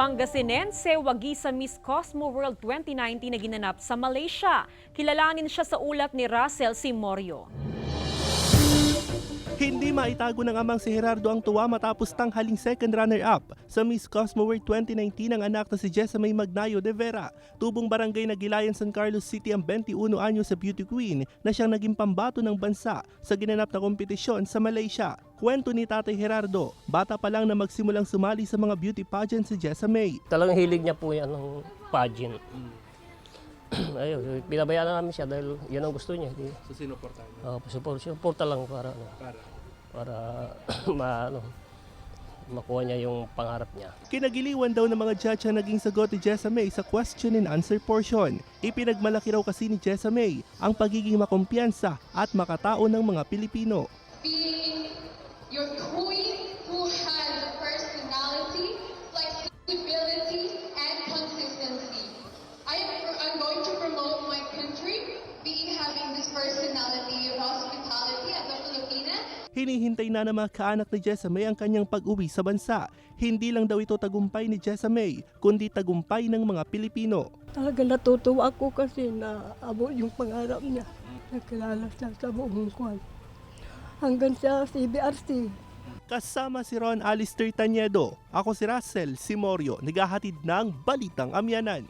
Pangasinense wagi sa Miss Cosmo World 2019 na ginanap sa Malaysia. Kilalanin siya sa ulat ni Russell Simorio. Hindi maitago ng amang si Gerardo ang tuwa matapos tanghaling second runner-up sa Miss Cosmo World 2019 ang anak na si Jessamay Magnayo de Vera. Tubong barangay na Gilayan, San Carlos City ang 21 anyo sa beauty queen na siyang naging pambato ng bansa sa ginanap na kompetisyon sa Malaysia. Kwento ni Tatay Gerardo, bata pa lang na magsimulang sumali sa mga beauty pageant si Jessamay. Talagang hilig niya po yan ng pageant. Ayun, pinabayaan na namin siya dahil yan ang gusto niya. So sinuportahan niya? Suporta lang para makuha niya yung pangarap niya. Kinagiliwan daw ng mga judge ang naging sagot ni Jessamay sa question and answer portion. Ipinagmalaki raw kasi ni Jessamay ang pagiging makumpiyansa at makatao ng mga Pilipino. Being your queen who has personality, flexibility, and consistency. I'm going to promote my country, having this personality of hospitality as a Filipina. Hinihintay na ng mga kaanak ni Jessamay ang kanyang pag-uwi sa bansa. Hindi lang daw ito tagumpay ni Jessamay, kundi tagumpay ng mga Pilipino. Talaga natutuwa ako kasi naabot yung pangarap niya. Nagkilala siya sa buong kwan. Hanggang sa CBRC. Kasama si Ron Alistair Taniedo, ako si Russell Simorio, naghahatid ng Balitang Amyanan.